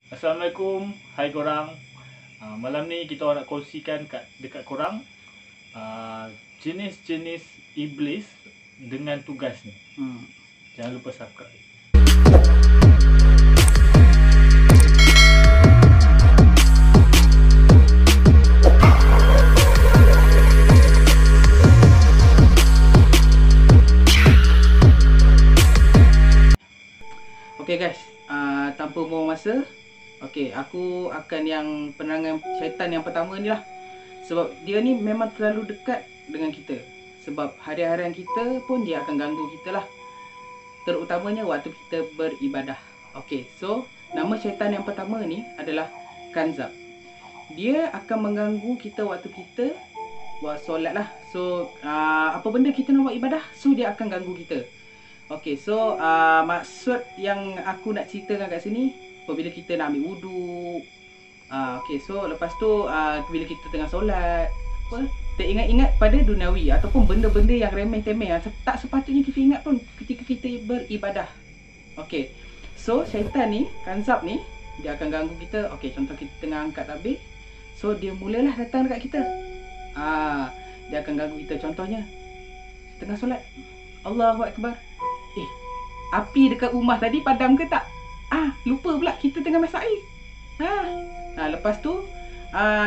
Assalamualaikum, hai korang. Malam ni kita nak kongsikan dekat korang jenis-jenis iblis dengan tugas ni. Jangan lupa subscribe. Okay guys, tanpa buang masa, okay, aku akan yang penerangan syaitan yang pertama ni lah. Sebab dia ni memang terlalu dekat dengan kita. Sebab hari-harian kita pun dia akan ganggu kita lah. Terutamanya waktu kita beribadah. Okay, so nama syaitan yang pertama ni adalah Kanzab. Dia akan mengganggu kita waktu kita buat solat lah. So apa benda kita nak buat ibadah, so dia akan ganggu kita. Okay, so maksud yang aku nak ceritakan kat sini, apabila kita nak ambil wuduk, okay, so lepas tu bila kita tengah solat, teringat-ingat pada duniawi ataupun benda-benda yang remeh-temeh yang tak sepatutnya kita ingat pun ketika kita beribadah. Okay, so syaitan ni, Kanzab ni, dia akan ganggu kita. Okay, contoh kita tengah angkat tasbih, so dia mulalah datang dekat kita. Dia akan ganggu kita. Contohnya tengah solat, Allahu Akbar, api dekat rumah tadi padam ke tak? Lupa pula kita tengah masak air. Lepas tu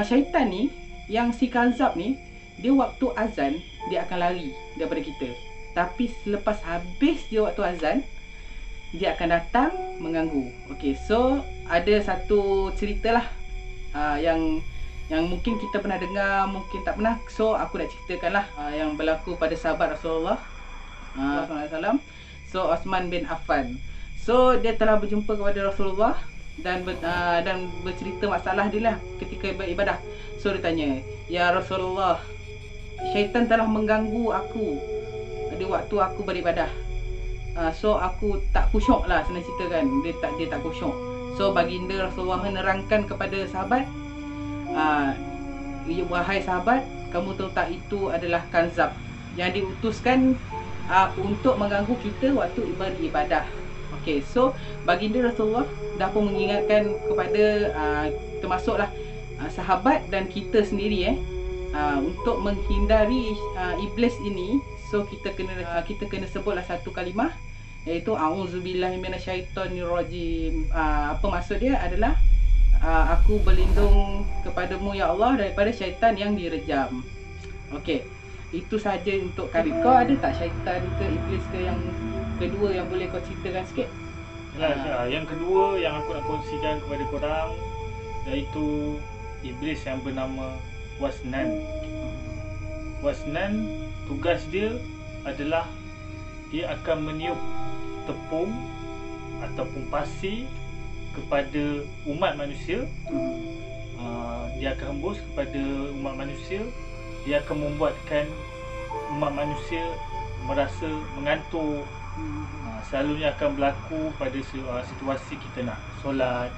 syaitan ni, yang si Kanzab ni, dia waktu azan dia akan lari daripada kita. Tapi selepas habis dia waktu azan, dia akan datang mengganggu. Okay, so ada satu cerita lah yang mungkin kita pernah dengar, mungkin tak pernah. So aku nak ceritakan lah yang berlaku pada sahabat Rasulullah SAW. So Osman bin Affan. So dia telah berjumpa kepada Rasulullah dan bercerita masalah dia lah ketika beribadah. So dia tanya, "Ya Rasulullah, syaitan telah mengganggu aku di waktu aku beribadah. So aku tak khusyuk lah, senang cerita kan. Dia tak khusyuk." So baginda Rasulullah menerangkan kepada sahabat, "Wahai sahabat, kamu tahu tak, itu adalah Kanzab yang diutuskan untuk mengganggu kita waktu beribadah." Okay, so baginda Rasulullah dah pun mengingatkan kepada termasuklah sahabat dan kita sendiri untuk menghindari iblis ini. So kita kena sebutlah satu kalimah, iaitu auzubillahi minasyaitonirrajim. Apa maksud dia adalah aku berlindung kepadamu ya Allah daripada syaitan yang direjam. Okay, itu saja untuk kali. Kau ada tak syaitan ke iblis ke yang kedua yang boleh kau ceritakan sikit? Yang kedua yang aku nak kongsikan kepada korang, iaitu iblis yang bernama Wasnan. Wasnan, tugas dia adalah dia akan meniup tepung ataupun pasir kepada umat manusia. Dia akan hembus kepada umat manusia. Dia akan membuatkan umat manusia merasa mengantuk. Selalunya akan berlaku pada situasi kita nak solat,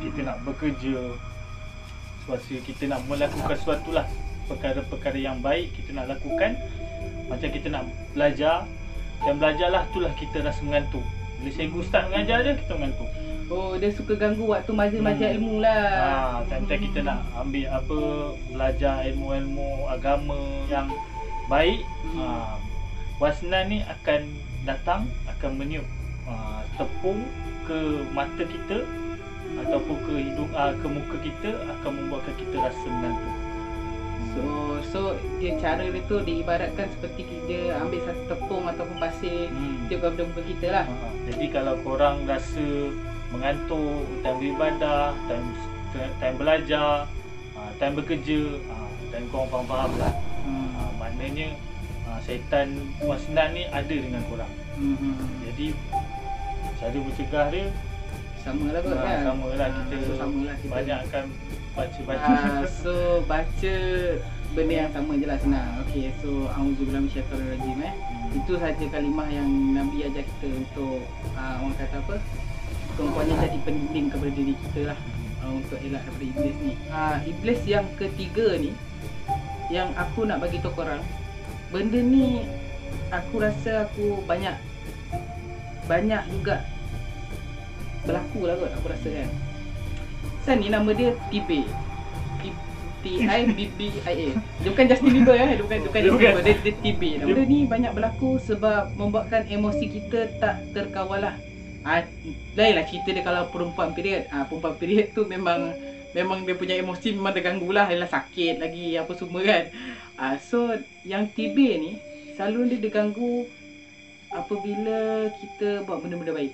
kita nak bekerja, situasi kita nak melakukan sesuatu lah, perkara-perkara yang baik kita nak lakukan. Macam kita nak belajar, dan belajarlah, itulah kita rasa mengantuk. Bila cikgu start mengajar je, kita mengantuk. Oh, dia suka ganggu waktu majlis-majlis ilmu lah. Time-time kita nak ambil belajar ilmu-ilmu agama yang baik, Wasnan ni akan datang, akan meniup tepung ke mata kita ataupun ke hidung, ke muka kita, akan membuatkan kita rasa mengantuk. So dia cara dia tu diibaratkan seperti dia ambil satu tepung ataupun pasir tiup kepada muka kita lah. Jadi kalau korang rasa mengantuk time beribadah, time belajar, time bekerja, dan korang faham lah, maknanya syaitan Wasnan ni ada dengan korang. Jadi cara bercegah dia samalah kot kan. Samalah, kita banyak akan baca. So baca benda yang sama je lah, senang. Okay, so auzubillahi minasyaitonirrajim. Itu saja kalimah yang Nabi ajar kita untuk orang kata apa, contohnya jadi pendinding kepada diri kita lah, untuk elak daripada iblis ni. Iblis yang ketiga ni yang aku nak bagi tahu korang, benda ni aku rasa aku banyak juga berlaku lah kot, aku rasa kan. San ni nama dia Tibia. T-I-B-B-I-A. Dia bukan Justin Bieber ya, dia bukan Justin Bieber, dia Tibia. Benda ni banyak berlaku sebab membuatkan emosi kita tak terkawal lah. Lain lah cerita dia kalau perempuan period. Perempuan period tu memang dia punya emosi memang terganggu lah, dia sakit lagi apa semua kan. So yang Tibia ni selalu dia diganggu apabila kita buat benda-benda baik.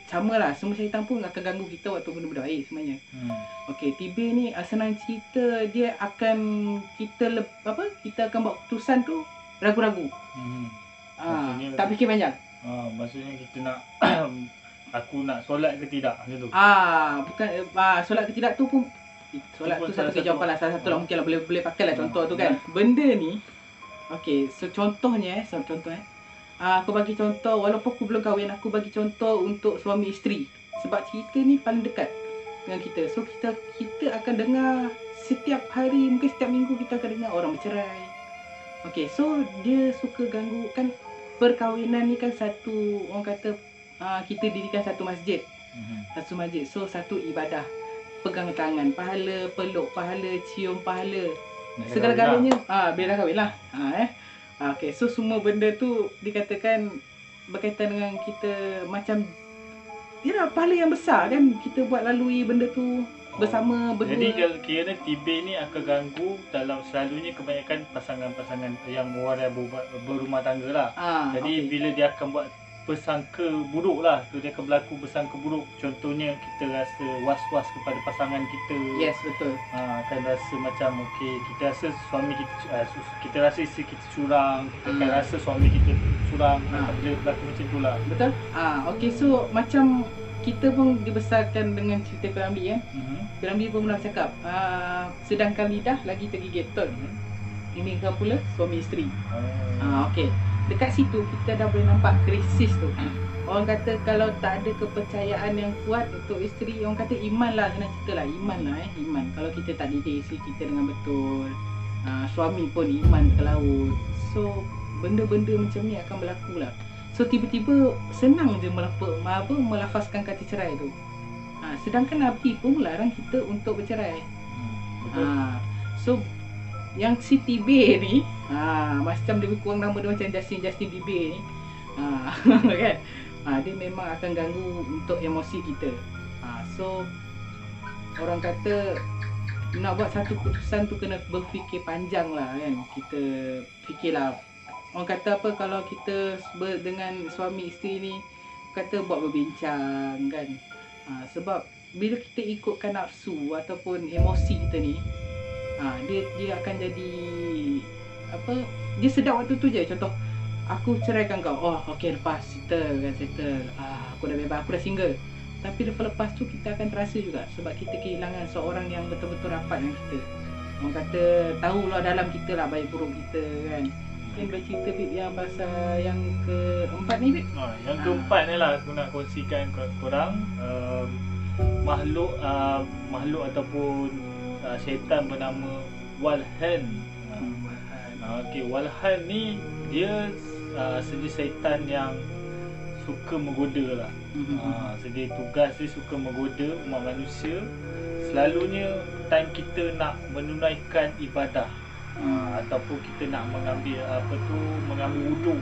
Sama lah, semua syaitan pun akan ganggu kita waktu benda-benda baik sebenarnya. Okey, Tibia ni senang cerita dia akan kita akan buat keputusan tu ragu-ragu. Tak fikir panjang. Maksudnya kita nak aku nak solat ke tidak macam tu. Bukan solat ke tidak tu pun solat tu satu jawapan lah, salah satu lah mungkin lah boleh pakai lah contoh tu kan. Benda ni okey, so contohnya aku bagi contoh, walaupun aku belum kahwin, aku bagi contoh untuk suami isteri. Sebab cerita ni paling dekat dengan kita. So kita akan dengar setiap hari, mungkin setiap minggu kita akan dengar orang bercerai. Okey, so dia suka ganggu kan. Perkahwinan ni kan satu, orang kata kita dirikan satu masjid. Satu masjid, so satu ibadah. Pegang tangan, pahala, peluk pahala, cium pahala, segala-galanya bila dah kahwin lah. Okey, so semua benda tu dikatakan berkaitan dengan kita macam yalah pahala yang besar kan kita buat lalui benda tu bersama berdua. Jadi kira Tibia ni akan ganggu dalam selalunya kebanyakan pasangan-pasangan yang orang berumah tangga lah. Jadi bila dia akan buat bersangka buruk lah, tu dia akan berlaku bersangka buruk. Contohnya kita rasa was-was kepada pasangan kita. Yes, betul. Akan rasa macam okey, kita rasa suami kita rasa isteri kita curang, kita akan rasa suami kita curang. Bila berlaku macam tu lah. Betul? Okey, so macam kita pun dibesarkan dengan cerita Piramli kan. Piramli pun pernah cakap sedangkan lidah lagi tergigit, betul? Ini kan pula suami isteri. Okey. Dekat situ kita dah boleh nampak krisis tu. Orang kata kalau tak ada kepercayaan yang kuat untuk isteri, orang kata iman lah, senang cerita lah, iman lah iman. Kalau kita tak didik isteri kita dengan betul, suami pun iman ke laut. So benda-benda macam ni akan berlaku lah. So tiba-tiba senang je melafazkan kata cerai tu. Sedangkan Nabi pun melarang kita untuk bercerai. So yang si Tibia ni macam dia kurang nama dia macam Justin Bieber ni. Kan? Dia memang akan ganggu untuk emosi kita. So orang kata nak buat satu keputusan tu kena berfikir panjang lah kan. Kita fikirlah. Orang kata apa, kalau kita dengan suami isteri ni kata buat berbincang kan. Sebab bila kita ikutkan nafsu ataupun emosi kita ni, dia akan jadi apa, dia sedap waktu tu je. Contoh aku ceraikan kau, okey lepas settle, aku dah bebas, aku dah single. Tapi lepas tu kita akan terasa juga sebab kita kehilangan seorang yang betul-betul rapat dengan kita. Orang kata tahulah dalam kita lah baik buruk kita kan. Mungkin boleh cerita Bib yang pasal yang keempat ni Bib? Yang keempat ni lah aku nak kongsikan korang. Makhluk ataupun syaitan bernama Walhan. Okey, Walhan ni dia sejenis syaitan yang suka menggoda lah. Jadi tugas dia suka menggoda umat manusia. Selalunya time kita nak menunaikan ibadah, ataupun kita nak mengambil mengambil wuduk,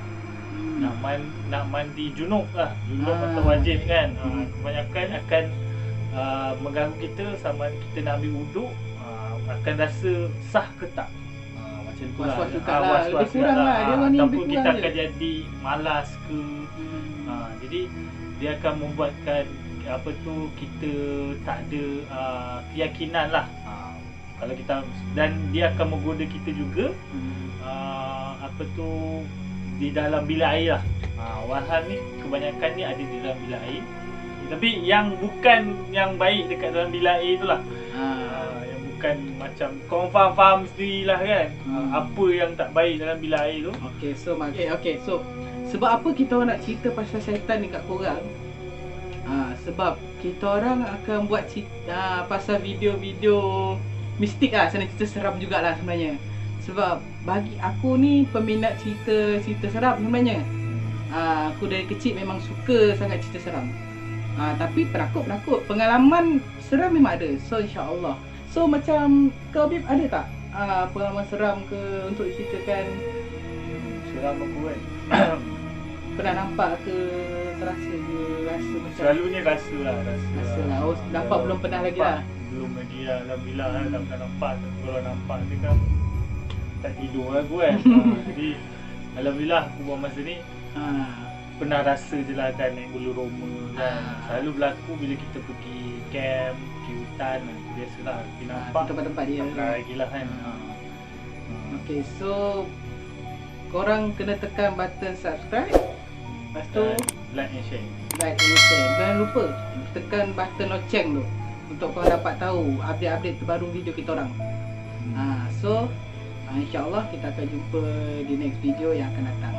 nak mandi junub lah, junub atau wajib kan. Kebanyakan akan mengganggu kita sama kita nak ambil wuduk, akan rasa sah ke tak. Macam tu lah. Was-was kurang lah. Ataupun kita akan jadi malas ke. Jadi dia akan membuatkan kita tak ada keyakinan lah. Kalau kita, dan dia akan menggoda kita juga di dalam bilik air lah. Walhan ni kebanyakan ni ada di dalam bilik air. Tapi yang bukan yang baik dekat dalam bilik air tu lah. Yang bukan macam korang faham sendirilah kan. Apa yang tak baik dalam bilik air tu. Okay, so sebab apa kita orang nak cerita pasal syaitan ni kat korang? Sebab kita orang akan buat cerita pasal video-video mistik lah, senang cerita seram jugalah sebenarnya. Sebab bagi aku ni peminat cerita seram sebenarnya. Aku dari kecil memang suka sangat cerita seram. Tapi penakut. Pengalaman seram memang ada. So insya-Allah. So macam kau Bib ada tak pengalaman seram ke untuk diceritakan? Seram aku kan. Pernah nampak ke, terasa ke, rasa macam Selalunya rasa lah. Oh, nampak belum pernah lagi lah. Belum lagi lah. Alhamdulillah lah, tak pernah nampak. Kalau nampak dia kan tak tidur lah aku kan. Jadi Alhamdulillah aku buat masa ni pernah rasa je lah kan, naik bulu roma kan. Selalu berlaku bila kita pergi camp, pergi hutan, biasalah kita nampak tempat-tempat dia. tak pernah lagi lah kan. Okay, so korang kena tekan button subscribe. Lepas tu like and share. Jangan lupa tekan button loceng tu untuk kau dapat tahu update-update terbaru video kita orang. So insya-Allah kita akan jumpa di next video yang akan datang.